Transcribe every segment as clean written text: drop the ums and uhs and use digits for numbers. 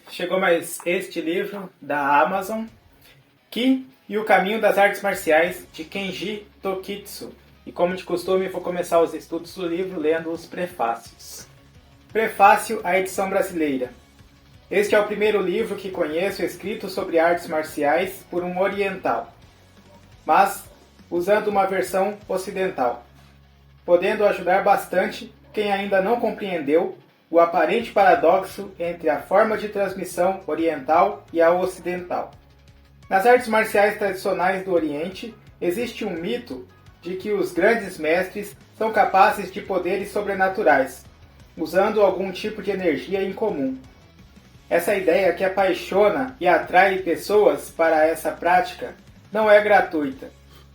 Chegou mais este livro da Amazon, Ki e o Caminho das Artes Marciais, de Kenji Tokitsu. E como de costume, vou começar os estudos do livro lendo os prefácios. Prefácio à edição brasileira. Este é o primeiro livro que conheço escrito sobre artes marciais por um oriental, mas usando uma versão ocidental, podendo ajudar bastante quem ainda não compreendeu o aparente paradoxo entre a forma de transmissão oriental e a ocidental. Nas artes marciais tradicionais do Oriente, existe um mito de que os grandes mestres são capazes de poderes sobrenaturais, usando algum tipo de energia em comum. Essa ideia que apaixona e atrai pessoas para essa prática não é gratuita.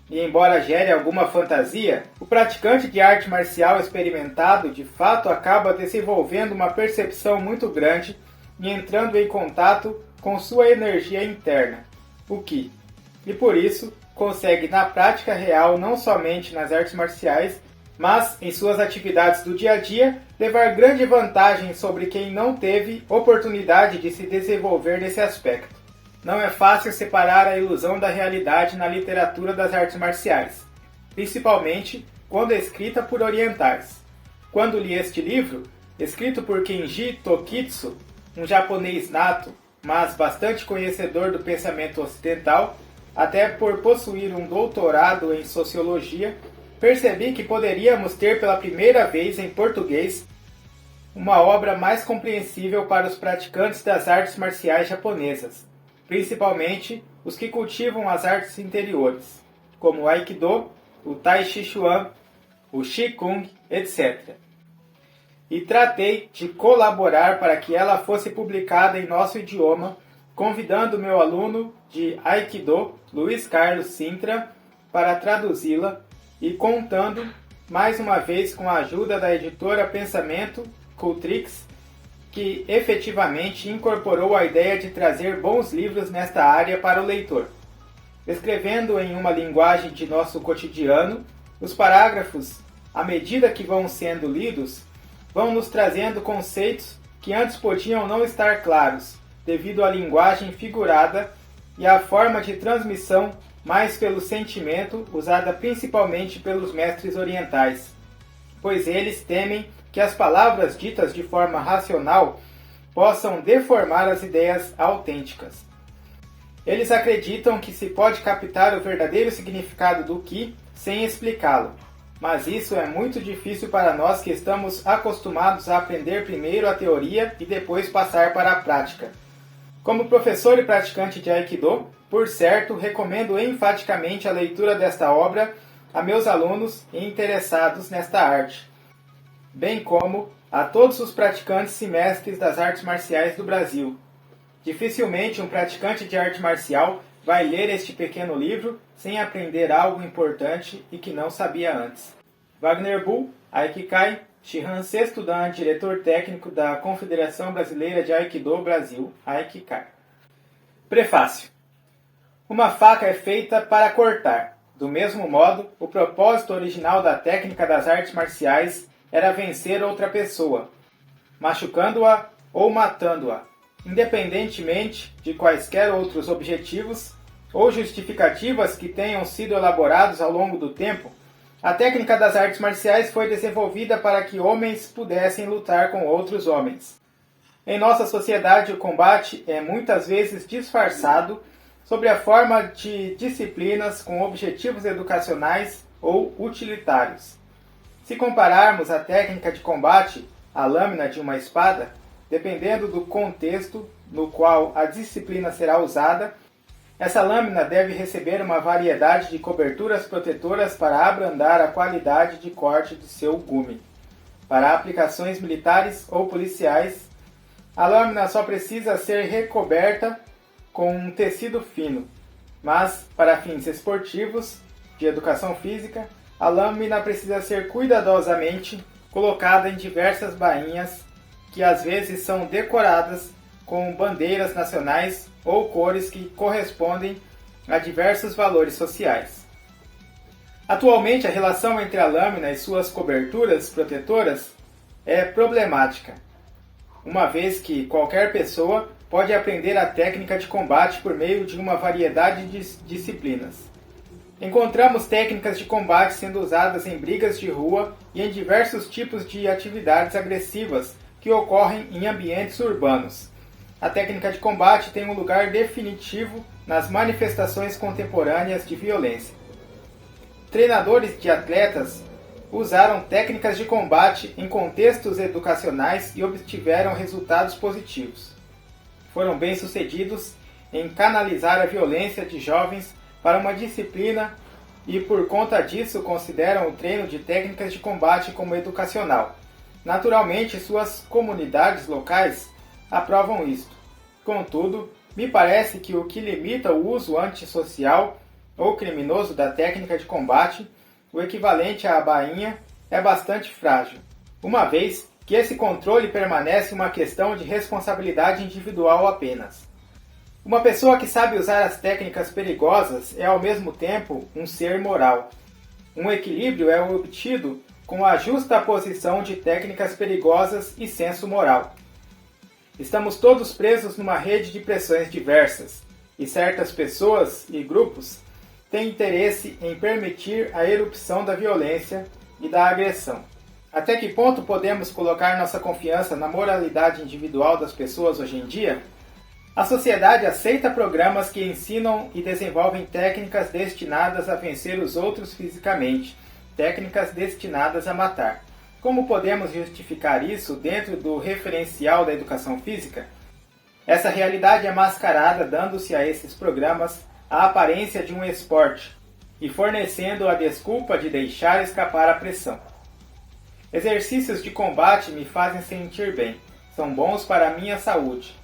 E embora gere alguma fantasia, o praticante de arte marcial experimentado de fato acaba desenvolvendo uma percepção muito grande e entrando em contato com sua energia interna, o Ki. E por isso consegue na prática real, não somente nas artes marciais, mas em suas atividades do dia a dia, levar grande vantagem sobre quem não teve oportunidade de se desenvolver nesse aspecto. Não é fácil separar a ilusão da realidade na literatura das artes marciais, principalmente quando é escrita por orientais. Quando li este livro, escrito por Kenji Tokitsu, um japonês nato, mas bastante conhecedor do pensamento ocidental, até por possuir um doutorado em sociologia, percebi que poderíamos ter pela primeira vez em português uma obra mais compreensível para os praticantes das artes marciais japonesas, principalmente os que cultivam as artes interiores, como o Aikido, o Tai Chi Chuan, o Qigong, etc. E tratei de colaborar para que ela fosse publicada em nosso idioma, convidando meu aluno de Aikido, Luiz Carlos Sintra, para traduzi-la e contando, mais uma vez, com a ajuda da editora Pensamento, Cultrix, que efetivamente incorporou a ideia de trazer bons livros nesta área para o leitor. Escrevendo em uma linguagem de nosso cotidiano, os parágrafos, à medida que vão sendo lidos, vão nos trazendo conceitos que antes podiam não estar claros, devido à linguagem figurada e à forma de transmissão mais pelo sentimento, usada principalmente pelos mestres orientais, pois eles temem que as palavras ditas de forma racional possam deformar as ideias autênticas. Eles acreditam que se pode captar o verdadeiro significado do Ki sem explicá-lo, mas isso é muito difícil para nós que estamos acostumados a aprender primeiro a teoria e depois passar para a prática. Como professor e praticante de Aikido, por certo, recomendo enfaticamente a leitura desta obra a meus alunos e interessados nesta arte, bem como a todos os praticantes e mestres das artes marciais do Brasil. Dificilmente um praticante de arte marcial vai ler este pequeno livro sem aprender algo importante e que não sabia antes. Wagner Bull, Aikikai, Shihan Sexto Dan, diretor técnico da Confederação Brasileira de Aikido Brasil, Aikikai. Prefácio. Uma faca é feita para cortar. Do mesmo modo, o propósito original da técnica das artes marciais era vencer outra pessoa, machucando-a ou matando-a, independentemente de quaisquer outros objetivos ou justificativas que tenham sido elaborados ao longo do tempo. A técnica das artes marciais foi desenvolvida para que homens pudessem lutar com outros homens. Em nossa sociedade, o combate é muitas vezes disfarçado sob a forma de disciplinas com objetivos educacionais ou utilitários. Se compararmos a técnica de combate à lâmina de uma espada, dependendo do contexto no qual a disciplina será usada, essa lâmina deve receber uma variedade de coberturas protetoras para abrandar a qualidade de corte do seu gume. Para aplicações militares ou policiais, a lâmina só precisa ser recoberta com um tecido fino, mas para fins esportivos, de educação física, a lâmina precisa ser cuidadosamente colocada em diversas bainhas que às vezes são decoradas com bandeiras nacionais ou cores que correspondem a diversos valores sociais. Atualmente, a relação entre a lâmina e suas coberturas protetoras é problemática. uma vez que qualquer pessoa pode aprender a técnica de combate por meio de uma variedade de disciplinas. Encontramos técnicas de combate sendo usadas em brigas de rua e em diversos tipos de atividades agressivas que ocorrem em ambientes urbanos. A técnica de combate tem um lugar definitivo nas manifestações contemporâneas de violência. Treinadores de atletas usaram técnicas de combate em contextos educacionais e obtiveram resultados positivos. Foram bem-sucedidos em canalizar a violência de jovens para uma disciplina e, por conta disso, consideram o treino de técnicas de combate como educacional. Naturalmente, suas comunidades locais aprovam isto. Contudo, me parece que o que limita o uso antissocial ou criminoso da técnica de combate, o equivalente à bainha, é bastante frágil, uma vez que esse controle permanece uma questão de responsabilidade individual apenas. Uma pessoa que sabe usar as técnicas perigosas é ao mesmo tempo um ser moral. Um equilíbrio é obtido com a justa posição de técnicas perigosas e senso moral. Estamos todos presos numa rede de pressões diversas, e certas pessoas e grupos têm interesse em permitir a erupção da violência e da agressão. Até que ponto podemos colocar nossa confiança na moralidade individual das pessoas hoje em dia? A sociedade aceita programas que ensinam e desenvolvem técnicas destinadas a vencer os outros fisicamente, técnicas destinadas a matar. Como podemos justificar isso dentro do referencial da educação física? Essa realidade é mascarada dando-se a esses programas a aparência de um esporte e fornecendo a desculpa de deixar escapar a pressão. Exercícios de combate me fazem sentir bem, são bons para a minha saúde.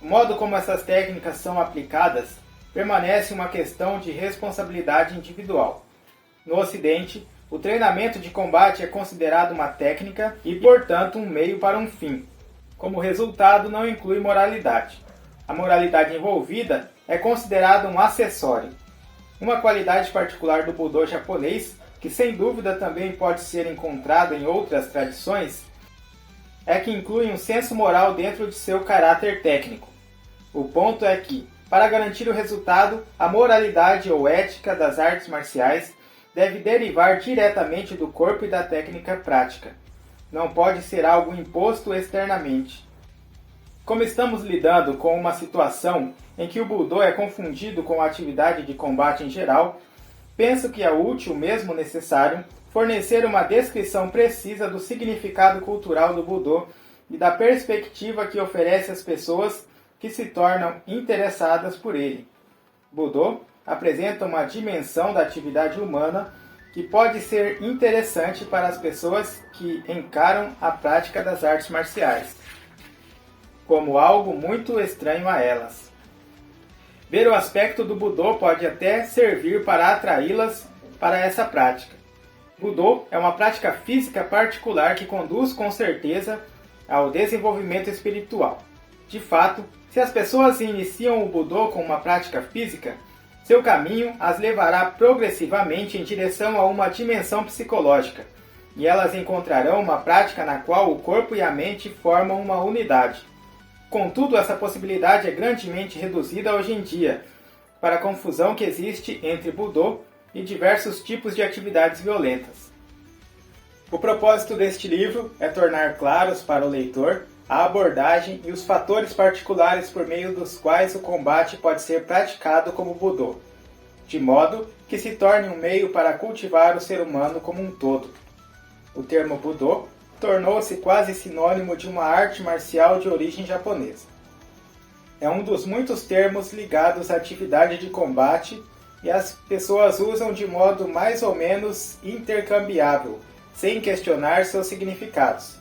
O modo como essas técnicas são aplicadas permanece uma questão de responsabilidade individual. No Ocidente, o treinamento de combate é considerado uma técnica e, portanto, um meio para um fim. Como resultado, não inclui moralidade. A moralidade envolvida é considerada um acessório. Uma qualidade particular do Budô japonês, que sem dúvida também pode ser encontrada em outras tradições, é que inclui um senso moral dentro de seu caráter técnico. O ponto é que, para garantir o resultado, a moralidade ou ética das artes marciais deve derivar diretamente do corpo e da técnica prática. Não pode ser algo imposto externamente. Como estamos lidando com uma situação em que o Budô é confundido com a atividade de combate em geral, penso que é útil, mesmo necessário, fornecer uma descrição precisa do significado cultural do Budô e da perspectiva que oferece às pessoas que se tornam interessadas por ele. Budô apresenta uma dimensão da atividade humana que pode ser interessante para as pessoas que encaram a prática das artes marciais como algo muito estranho a elas. Ver o aspecto do Budô pode até servir para atraí-las para essa prática. Budô é uma prática física particular que conduz com certeza ao desenvolvimento espiritual. De fato, se as pessoas iniciam o Budô com uma prática física, seu caminho as levará progressivamente em direção a uma dimensão psicológica, e elas encontrarão uma prática na qual o corpo e a mente formam uma unidade. Contudo, essa possibilidade é grandemente reduzida hoje em dia, para a confusão que existe entre Budô e diversos tipos de atividades violentas. O propósito deste livro é tornar claros para o leitor a abordagem e os fatores particulares por meio dos quais o combate pode ser praticado como Budô, de modo que se torne um meio para cultivar o ser humano como um todo. O termo Budô tornou-se quase sinônimo de uma arte marcial de origem japonesa. É um dos muitos termos ligados à atividade de combate e as pessoas usam de modo mais ou menos intercambiável, sem questionar seus significados.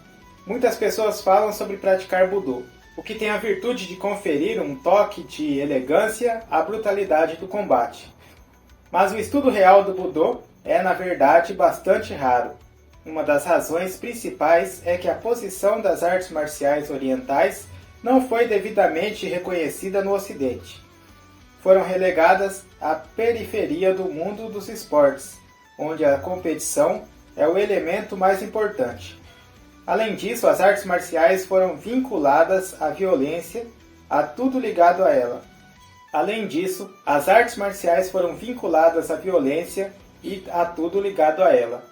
Muitas pessoas falam sobre praticar Budô, o que tem a virtude de conferir um toque de elegância à brutalidade do combate. Mas o estudo real do Budô é, na verdade, bastante raro. Uma das razões principais é que a posição das artes marciais orientais não foi devidamente reconhecida no Ocidente. Foram relegadas à periferia do mundo dos esportes, onde a competição é o elemento mais importante. Além disso, as artes marciais foram vinculadas à violência, a tudo ligado a ela. Além disso, as artes marciais foram vinculadas à violência e a tudo ligado a ela.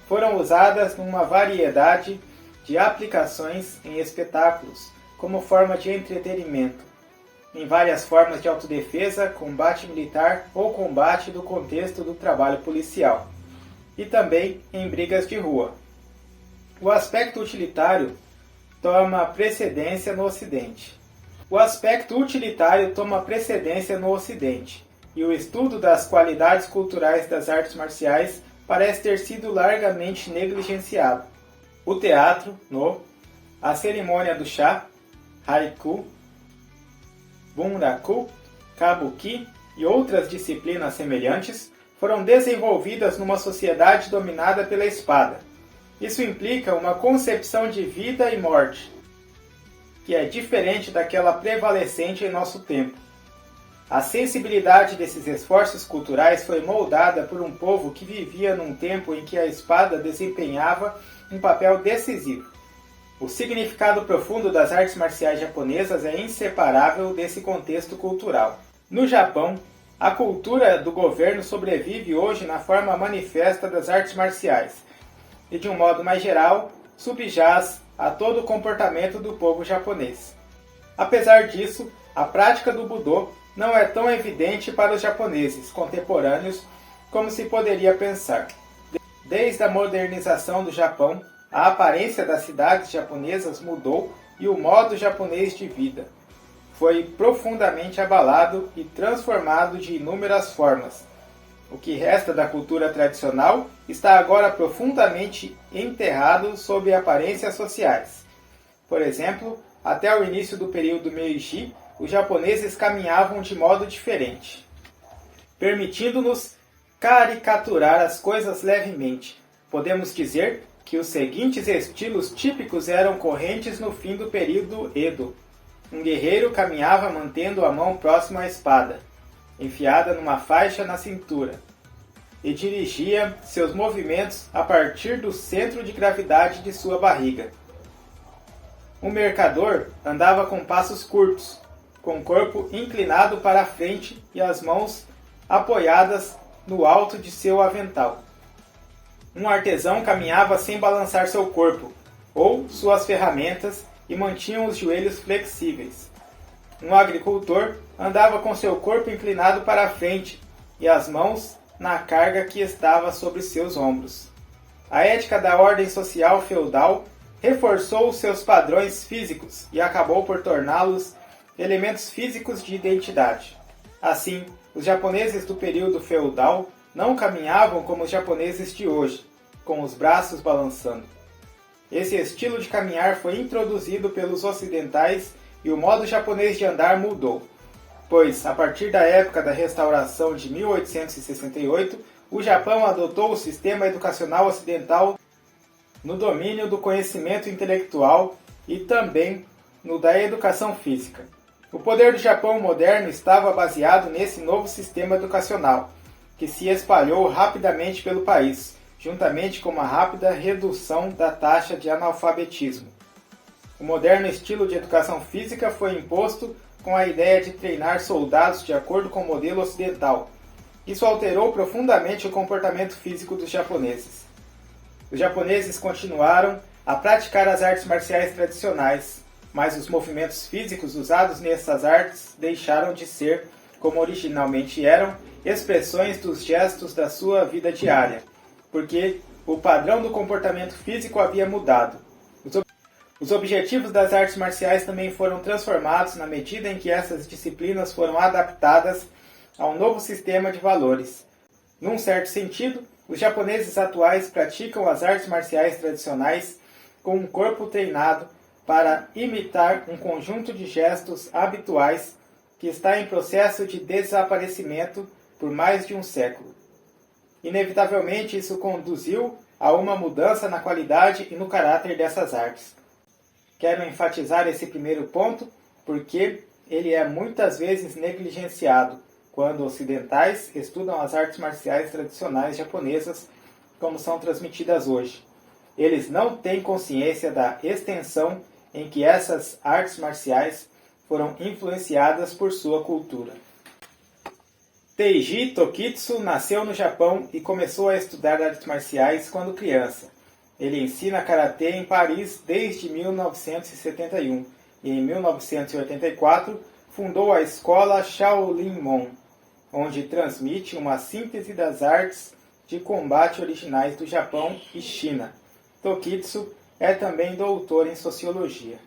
Foram usadas numa variedade de aplicações em espetáculos, como forma de entretenimento, em várias formas de autodefesa, combate militar ou combate do contexto do trabalho policial, e também em brigas de rua. O aspecto utilitário toma precedência no Ocidente. O aspecto utilitário toma precedência no Ocidente, e o estudo das qualidades culturais das artes marciais parece ter sido largamente negligenciado. O teatro, a cerimônia do chá, haiku, bunraku, kabuki e outras disciplinas semelhantes foram desenvolvidas numa sociedade dominada pela espada. Isso implica uma concepção de vida e morte, que é diferente daquela prevalecente em nosso tempo. A sensibilidade desses esforços culturais foi moldada por um povo que vivia num tempo em que a espada desempenhava um papel decisivo. O significado profundo das artes marciais japonesas é inseparável desse contexto cultural. No Japão, a cultura do governo sobrevive hoje na forma manifesta das artes marciais e, de um modo mais geral, subjaz a todo o comportamento do povo japonês. Apesar disso, a prática do Budô não é tão evidente para os japoneses contemporâneos como se poderia pensar. Desde a modernização do Japão, a aparência das cidades japonesas mudou e o modo japonês de vida foi profundamente abalado e transformado de inúmeras formas. O que resta da cultura tradicional está agora profundamente enterrado sob aparências sociais. Por exemplo, até o início do período Meiji, os japoneses caminhavam de modo diferente, permitindo-nos caricaturar as coisas levemente. Podemos dizer que os seguintes estilos típicos eram correntes no fim do período Edo. Um guerreiro caminhava mantendo a mão próxima à espada, enfiada numa faixa na cintura, e dirigia seus movimentos a partir do centro de gravidade de sua barriga. Um mercador andava com passos curtos, com o corpo inclinado para a frente e as mãos apoiadas no alto de seu avental. Um artesão caminhava sem balançar seu corpo ou suas ferramentas e mantinha os joelhos flexíveis. Um agricultor andava com seu corpo inclinado para a frente e as mãos na carga que estava sobre seus ombros. A ética da ordem social feudal reforçou seus padrões físicos e acabou por torná-los elementos físicos de identidade. Assim, os japoneses do período feudal não caminhavam como os japoneses de hoje, com os braços balançando. Esse estilo de caminhar foi introduzido pelos ocidentais e o modo japonês de andar mudou, pois, a partir da época da restauração de 1868, o Japão adotou o sistema educacional ocidental no domínio do conhecimento intelectual e também no da educação física. O poder do Japão moderno estava baseado nesse novo sistema educacional, que se espalhou rapidamente pelo país, juntamente com uma rápida redução da taxa de analfabetismo. O moderno estilo de educação física foi imposto com a ideia de treinar soldados de acordo com o modelo ocidental. Isso alterou profundamente o comportamento físico dos japoneses. Os japoneses continuaram a praticar as artes marciais tradicionais, mas os movimentos físicos usados nessas artes deixaram de ser, como originalmente eram, expressões dos gestos da sua vida diária, porque o padrão do comportamento físico havia mudado. Os objetivos das artes marciais também foram transformados na medida em que essas disciplinas foram adaptadas a um novo sistema de valores. Num certo sentido, os japoneses atuais praticam as artes marciais tradicionais com um corpo treinado para imitar um conjunto de gestos habituais que está em processo de desaparecimento por mais de um século. Inevitavelmente, isso conduziu a uma mudança na qualidade e no caráter dessas artes. Quero enfatizar esse primeiro ponto porque ele é muitas vezes negligenciado quando ocidentais estudam as artes marciais tradicionais japonesas como são transmitidas hoje. eles não têm consciência da extensão em que essas artes marciais foram influenciadas por sua cultura. Teiji Tokitsu nasceu no Japão e começou a estudar artes marciais quando criança. Ele ensina karatê em Paris desde 1971 e em 1984 fundou a escola Shaolin Mon, onde transmite uma síntese das artes de combate originais do Japão e China. Tokitsu é também doutor em sociologia.